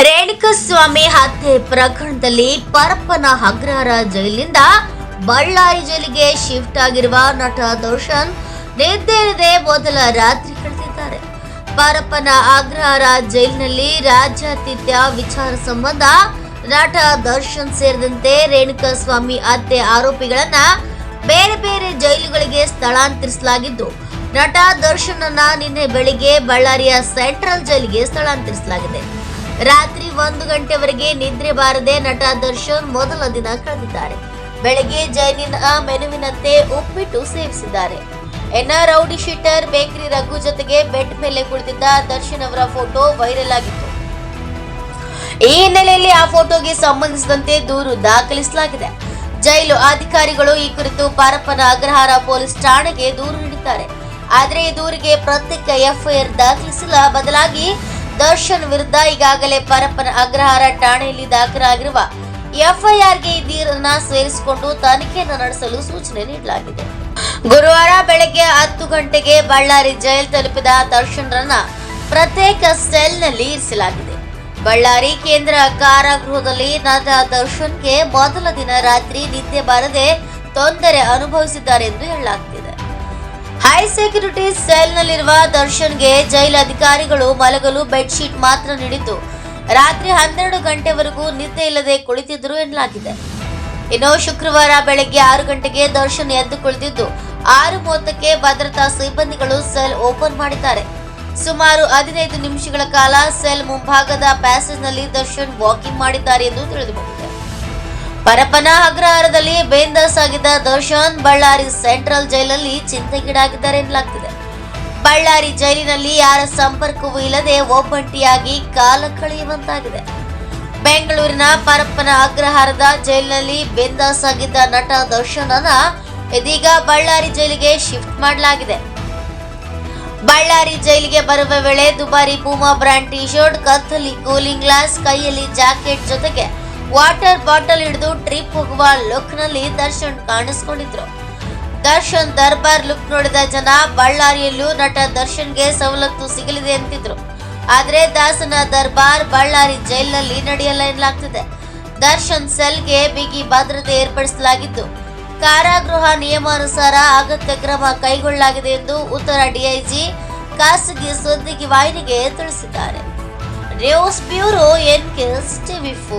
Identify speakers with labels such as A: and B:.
A: ರೇಣುಕಸ್ವಾಮಿ ಹತ್ಯೆ ಪ್ರಕರಣದಲ್ಲಿ ಪರಪ್ಪನ ಅಗ್ರಹಾರ ಜೈಲಿನಿಂದ ಬಳ್ಳಾರಿ ಜೈಲಿಗೆ ಶಿಫ್ಟ್ ಆಗಿರುವ ನಟ ದರ್ಶನ್ ನಿದ್ದೆಯಿಲ್ಲದೆ ಮೊದಲ ರಾತ್ರಿ ಕಳೆದಿದ್ದಾರೆ. ಪರಪ್ಪನ ಅಗ್ರಹಾರ ಜೈಲಿನಲ್ಲಿ ರಾಜ್ಯಾತಿಥ್ಯ ವಿಚಾರ ಸಂಬಂಧ ನಟ ದರ್ಶನ್ ಸೇರಿದಂತೆ ರೇಣುಕಸ್ವಾಮಿ ಹತ್ಯೆ ಆರೋಪಿಗಳನ್ನ ಬೇರೆ ಬೇರೆ ಜೈಲುಗಳಿಗೆ ಸ್ಥಳಾಂತರಿಸಲಾಗಿದ್ದು, ನಟ ದರ್ಶನ್ ಅನ್ನ ನಿನ್ನೆ ಬೆಳಿಗ್ಗೆ ಬಳ್ಳಾರಿಯ ಸೆಂಟ್ರಲ್ ಜೈಲಿಗೆ ಸ್ಥಳಾಂತರಿಸಲಾಗಿದೆ. ರಾತ್ರಿ 1 ಗಂಟೆವರೆಗೆ ನಿದ್ರೆ ಬಾರದೆ ನಟ ದರ್ಶನ್ ಮೊದಲ ದಿನ ಕಳೆದಿದ್ದಾರೆ. ಬೆಳಗ್ಗೆ ಜೈಲಿನ ಮೆನುವಿನಂತೆ ಉಪ್ಪಿಟ್ಟು ಸೇವಿಸಿದ್ದಾರೆ. ರೌಡಿ ಶೀಟರ್ ಬೇಕರಿ ರಘು ಜೊತೆಗೆ ಬೆಡ್ ಮೇಲೆ ಕುಳಿತಿದ್ದ ದರ್ಶನ್ ಅವರ ಫೋಟೋ ವೈರಲ್ ಆಗಿತ್ತು. ಈ ಹಿನ್ನೆಲೆಯಲ್ಲಿ ಆ ಫೋಟೋಗೆ ಸಂಬಂಧಿಸಿದಂತೆ ದೂರು ದಾಖಲಿಸಲಾಗಿದೆ. ಜೈಲು ಅಧಿಕಾರಿಗಳು ಈ ಕುರಿತು ಪರಪ್ಪನ ಅಗ್ರಹಾರ ಪೊಲೀಸ್ ಠಾಣೆಗೆ ದೂರು ನೀಡಿದ್ದಾರೆ. ಆದರೆ ಈ ದೂರಿಗೆ ಪ್ರತ್ಯೇಕ ಎಫ್ಐಆರ್ ದಾಖಲಿಸಿಲ್ಲ. ಬದಲಾಗಿ ದರ್ಶನ್ ವಿರುದ್ಧ ಈಗಾಗಲೇ ಪರಪ್ಪನ ಅಗ್ರಹಾರ ಠಾಣೆಯಲ್ಲಿ ದಾಖಲಾಗಿರುವ ಎಫ್ಐಆರ್ಗೆ ಈ ದೂರನ್ನ ಸೇರಿಸಿಕೊಂಡು ತನಿಖೆಯನ್ನು ನಡೆಸಲು ಸೂಚನೆ ನೀಡಲಾಗಿದೆ. ಗುರುವಾರ ಬೆಳಗ್ಗೆ 10 ಗಂಟೆಗೆ ಬಳ್ಳಾರಿ ಜೈಲು ತಲುಪಿದ ದರ್ಶನ್ರನ್ನ ಪ್ರತ್ಯೇಕ ಸೆಲ್ನಲ್ಲಿ ಇರಿಸಲಾಗಿದೆ. ಬಳ್ಳಾರಿ ಕೇಂದ್ರ ಕಾರಾಗೃಹದಲ್ಲಿ ನಟ ದರ್ಶನ್ಗೆ ಮೊದಲ ದಿನ ರಾತ್ರಿ ನಿದ್ದೆ ಬಾರದೆ ತೊಂದರೆ ಅನುಭವಿಸಿದ್ದಾರೆ ಎಂದು ಹೇಳಲಾಗುತ್ತಿದೆ. ಹೈ ಸೆಕ್ಯೂರಿಟಿ ಸೆಲ್ನಲ್ಲಿರುವ ದರ್ಶನ್ಗೆ ಜೈಲು ಅಧಿಕಾರಿಗಳು ಮಲಗಲು ಬೆಡ್ಶೀಟ್ ಮಾತ್ರ ನೀಡಿದ್ದು, ರಾತ್ರಿ 12 ಗಂಟೆವರೆಗೂ ನಿದ್ದೆ ಇಲ್ಲದೆ ಕುಳಿತಿದ್ದರು ಎನ್ನಲಾಗಿದೆ. ಇನ್ನು ಶುಕ್ರವಾರ ಬೆಳಗ್ಗೆ 6 ಗಂಟೆಗೆ ದರ್ಶನ್ ಎದ್ದು ಕುಳಿತಿದ್ದು, 6:30ಕ್ಕೆ ಭದ್ರತಾ ಸಿಬ್ಬಂದಿಗಳು ಸೆಲ್ ಓಪನ್ ಮಾಡಿದ್ದಾರೆ. ಸುಮಾರು 15 ನಿಮಿಷಗಳ ಕಾಲ ಸೆಲ್ ಮುಂಭಾಗದ ಪ್ಯಾಸೇಜ್ನಲ್ಲಿ ದರ್ಶನ್ ವಾಕಿಂಗ್ ಮಾಡಿದ್ದಾರೆ ಎಂದು ತಿಳಿದುಬಂದಿದೆ. ಪರಪ್ಪನ ಅಗ್ರಹಾರದಲ್ಲಿ ಬೇಂದಾಸ್ ಆಗಿದ್ದ ದರ್ಶನ್ ಬಳ್ಳಾರಿ ಸೆಂಟ್ರಲ್ ಜೈಲಲ್ಲಿ ಚಿಂತೆಗೀಡಾಗಿದ್ದಾರೆ ಎನ್ನಲಾಗ್ತಿದೆ. ಬಳ್ಳಾರಿ ಜೈಲಿನಲ್ಲಿ ಯಾರ ಸಂಪರ್ಕವೂ ಇಲ್ಲದೆ ಒಬ್ಬಂಟಿಯಾಗಿ ಕಾಲ ಕಳೆಯುವಂತಾಗಿದೆ. ಬೆಂಗಳೂರಿನ ಪರಪ್ಪನ ಅಗ್ರಹಾರದ ಜೈಲಿನಲ್ಲಿ ಬೇಂದಾಸ್ ಆಗಿದ್ದ ನಟ ದರ್ಶನ್ ಅನ್ನ ಇದೀಗ ಬಳ್ಳಾರಿ ಜೈಲಿಗೆ ಶಿಫ್ಟ್ ಮಾಡಲಾಗಿದೆ. ಬಳ್ಳಾರಿ ಜೈಲಿಗೆ ಬರುವ ವೇಳೆ ದುಬಾರಿ ಪೂಮಾ ಬ್ರ್ಯಾಂಡ್ ಟಿ ಶರ್ಟ್, ಕತ್ತಲ್ಲಿ ಕೂಲಿಂಗ್ ಗ್ಲಾಸ್, ಕೈಯಲ್ಲಿ ಜಾಕೆಟ್ ಜೊತೆಗೆ ವಾಟರ್ ಬಾಟಲ್ ಹಿಡಿದು ಟ್ರಿಪ್ ಹೋಗುವ ಲುಕ್ ನಲ್ಲಿ ದರ್ಶನ್ ಕಾಣಿಸಿಕೊಂಡಿದ್ರು. ದರ್ಶನ್ ದರ್ಬಾರ್ ಲುಕ್ ನೋಡಿದ ಜನ ಬಳ್ಳಾರಿಯಲ್ಲೂ ನಟ ದರ್ಶನ್ಗೆ ಸವಲತ್ತು ಸಿಗಲಿದೆ ಅಂತಿದ್ರು. ಆದ್ರೆ ದಾಸನ ದರ್ಬಾರ್ ಬಳ್ಳಾರಿ ಜೈಲಿನಲ್ಲಿ ನಡೆಯಲ್ಲ ಎನ್ನಲಾಗ್ತಿದೆ. ದರ್ಶನ್ ಸೆಲ್ಗೆ ಬಿಗಿ ಭದ್ರತೆ ಏರ್ಪಡಿಸಲಾಗಿದ್ದು, ಕಾರಾಗೃಹ ನಿಯಮಾನುಸಾರ ಅಗತ್ಯ ಕ್ರಮ ಕೈಗೊಳ್ಳಲಾಗಿದೆ ಎಂದು ಉತ್ತರ ಡಿಐಜಿ ಖಾಸಗಿ ಸುದ್ದಿ ವಾಹಿನಿಗೆ ತಿಳಿಸಿದ್ದಾರೆ. News bureau, NK TV4.